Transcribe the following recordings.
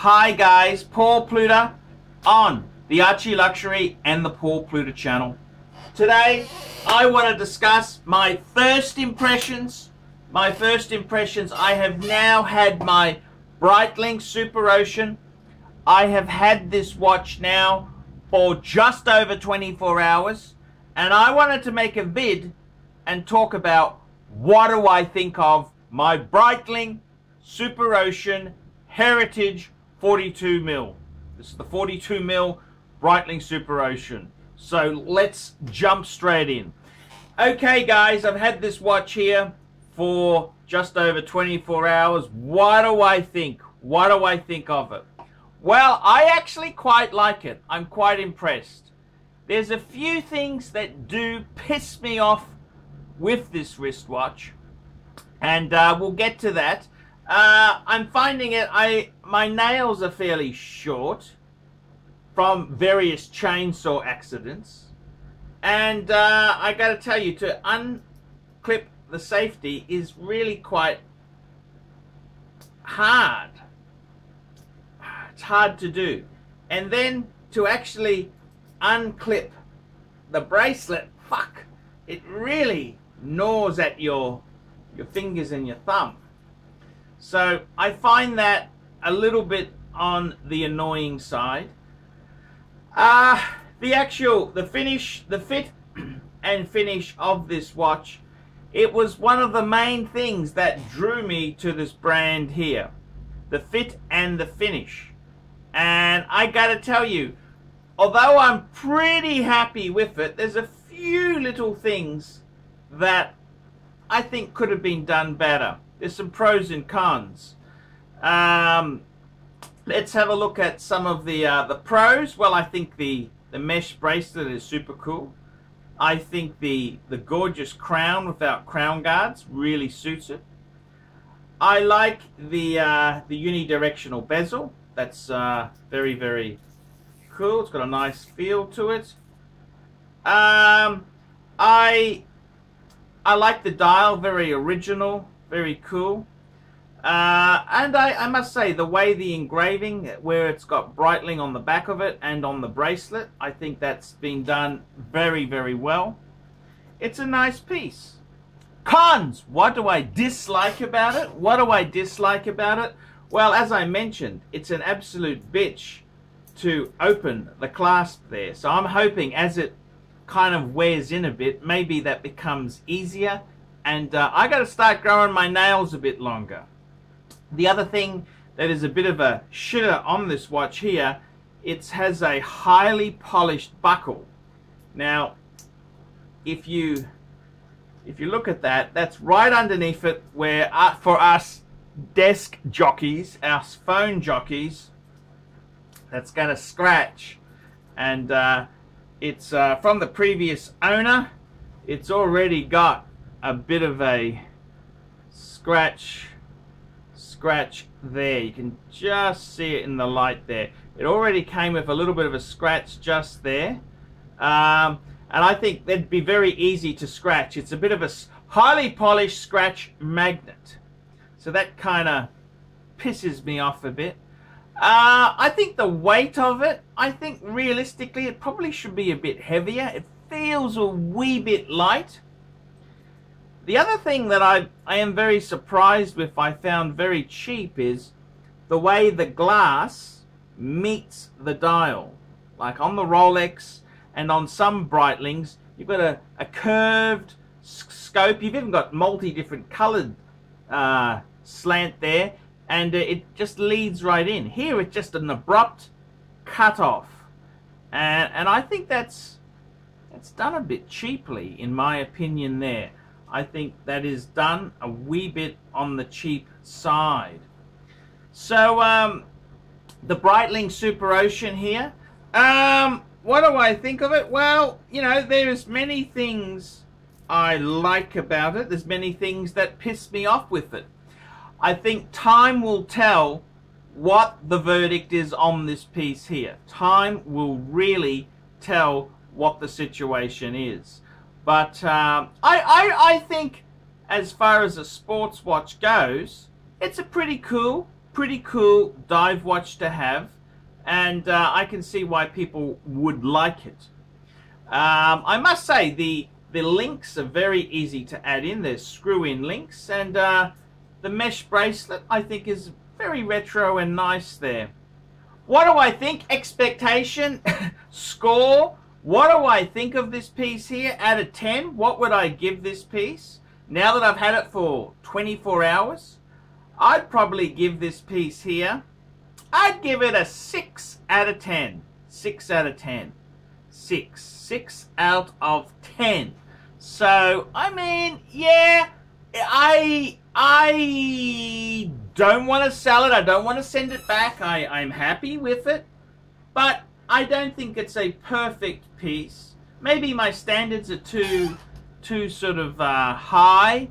Hi guys, Paul Pluta on the Archie Luxury and the Paul Pluta channel. Today I want to discuss my first impressions. I have now had my Bretiling SuperOcean. I have had this watch now for just over 24 hours, and I wanted to make a vid and talk about what do I think of my Bretiling SuperOcean Heritage 42mm. This is the 42mm Bretiling SuperOcean. So let's jump straight in. Okay guys, I've had this watch here for just over 24 hours. What do I think? What do I think of it? Well, I actually quite like it. I'm quite impressed. There's a few things that do piss me off with this wristwatch, and we'll get to that. I'm finding it, my nails are fairly short from various chainsaw accidents, and I gotta tell you, to unclip the safety is really quite hard. It's hard to do, and then to actually unclip the bracelet, fuck, it really gnaws at your fingers and your thumb. So I find that a little bit on the annoying side. The fit and finish of this watch, it was one of the main things that drew me to this brand here. The fit and the finish. And I gotta tell you, although I'm pretty happy with it, there's a few little things that I think could have been done better. There's some pros and cons. Let's have a look at some of the pros. Well, I think the mesh bracelet is super cool. I think the gorgeous crown without crown guards really suits it. I like the unidirectional bezel. That's very, very cool. It's got a nice feel to it. I like the dial, very original, very cool. And I must say, the way the engraving, where it's got Bretiling on the back of it and on the bracelet, I think that's been done very, very well. It's a nice piece. Cons! What do I dislike about it? What do I dislike about it? Well, as I mentioned, it's an absolute bitch to open the clasp there. So I'm hoping as it kind of wears in a bit, maybe that becomes easier, and I got to start growing my nails a bit longer. The other thing that is a bit of a shitter on this watch here, it has a highly polished buckle. Now if you look at that, that's right underneath it, where for us desk jockeys, our phone jockeys, that's going to scratch. And it's from the previous owner. It's already got a bit of a scratch there. You can just see it in the light there. It already came with a little bit of a scratch just there, and I think that'd be very easy to scratch. It's a bit of a highly polished scratch magnet, so that kind of pisses me off a bit. I think the weight of it, I think realistically it probably should be a bit heavier. It feels a wee bit light. The other thing that I am very surprised with, I found very cheap, is the way the glass meets the dial. Like on the Rolex and on some Bretilings, you've got a curved scope. You've even got multi-different colored slant there, and it just leads right in. Here it's just an abrupt cut off, and I think that's done a bit cheaply, in my opinion there. I think that is done a wee bit on the cheap side. So the Bretiling SuperOcean here, what do I think of it? Well, you know, there's many things I like about it. There's many things that piss me off with it. I think time will tell what the verdict is on this piece here. Time will really tell what the situation is. But I think, as far as a sports watch goes, it's a pretty cool pretty cool dive watch to have, and I can see why people would like it. I must say the links are very easy to add in. There's screw-in links, and the mesh bracelet I think is very retro and nice there. What do I think? Expectation, score. What do I think of this piece here? Out of 10, what would I give this piece? Now that I've had it for 24 hours, I'd probably give this piece here, I'd give it a 6 out of 10. 6 out of 10. 6 out of 10. So, I mean, yeah, I don't want to sell it. I don't want to send it back. I'm happy with it. But I don't think it's a perfect piece. Maybe my standards are too sort of high.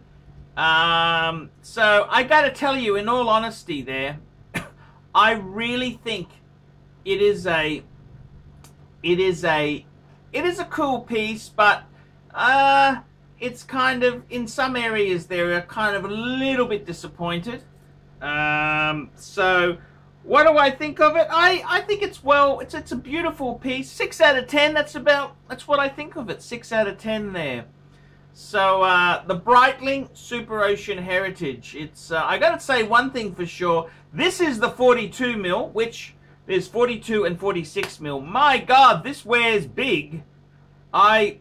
So I gotta tell you, in all honesty there, I really think it is a cool piece, but it's kind of, in some areas they're kind of a little bit disappointed. So what do I think of it? I think it's, well, it's a beautiful piece. 6 out of 10, that's what I think of it. 6 out of 10 there. So the Bretiling SuperOcean Heritage. It's I gotta say one thing for sure. This is the 42 mil, which there's 42 and 46 mil. My God, this wears big. I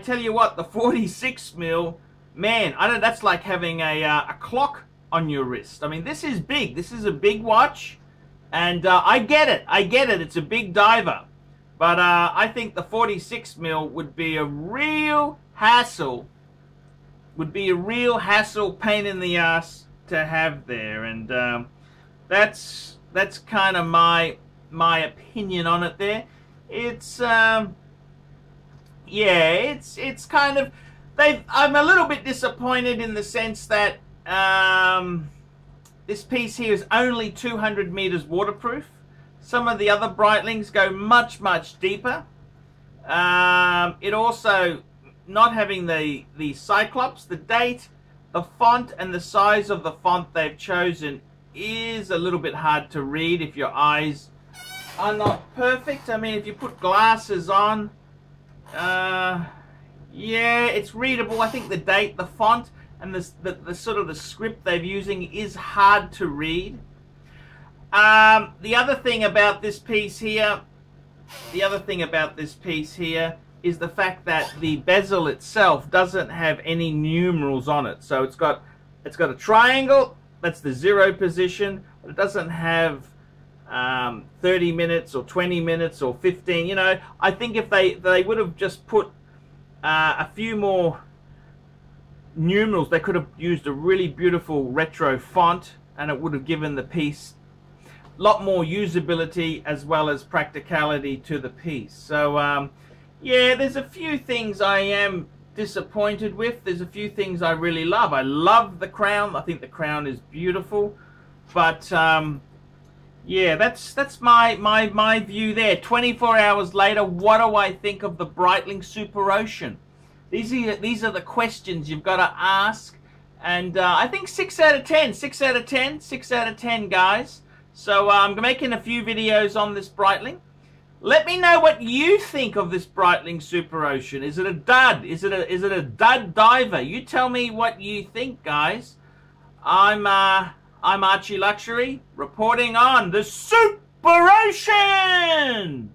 tell you what, the 46 mil, man, I don't. That's like having a clock on your wrist. I mean, this is big. This is a big watch, and I get it. I get it. It's a big diver, but I think the 46 mil would be a real hassle. Would be a real hassle, pain in the ass to have there, and that's kind of my opinion on it there. It's yeah, it's kind of, I'm a little bit disappointed in the sense that this piece here is only 200 meters waterproof. Some of the other Bretilings go much deeper. It also, not having the Cyclops, the date, the font, and the size of the font they've chosen is a little bit hard to read if your eyes are not perfect. I mean, if you put glasses on, yeah, it's readable. I think the date, the font, and the sort of the script they're using is hard to read. The other thing about this piece here, is the fact that the bezel itself doesn't have any numerals on it. So it's got a triangle, that's the 0 position, but it doesn't have 30 minutes or 20 minutes or 15. You know, I think if they would have just put a few more numerals, they could have used a really beautiful retro font, and it would have given the piece a lot more usability as well as practicality to the piece. So yeah, there's a few things I am disappointed with. There's a few things I really love. I love the crown. I think the crown is beautiful. But yeah, that's my view there. 24 hours later, what do I think of the Bretiling SuperOcean? These are the questions you've got to ask. And I think 6 out of 10. 6 out of 10. 6 out of 10, guys. So I'm making a few videos on this Bretiling. Let me know what you think of this Bretiling SuperOcean. Is it a dud? Is it a dud diver? You tell me what you think, guys. I'm Archie Luxury, reporting on the SuperOcean.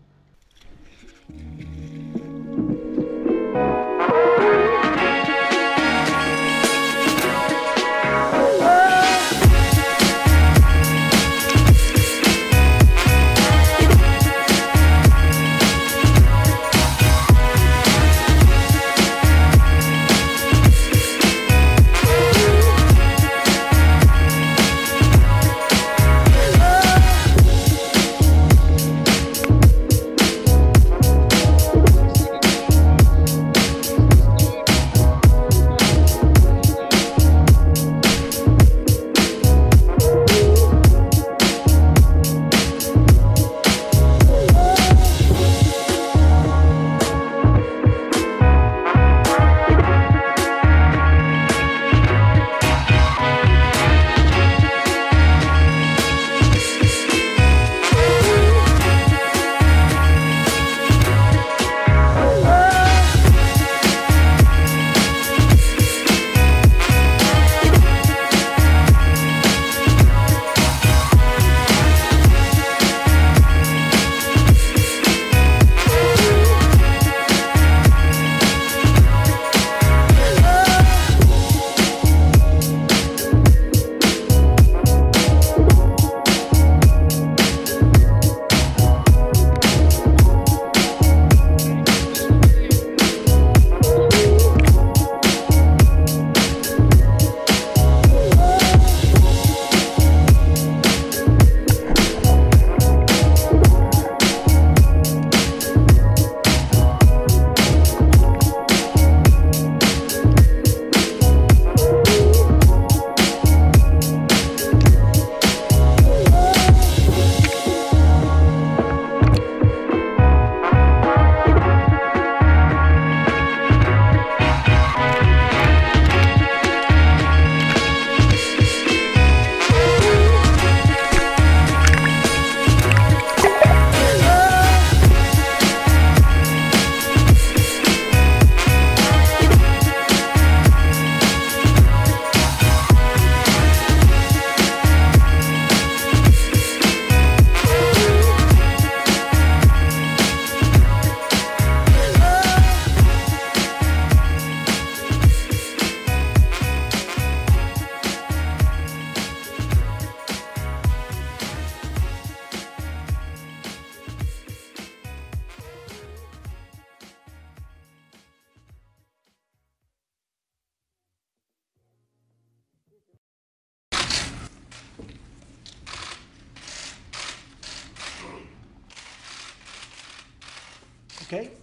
Okay.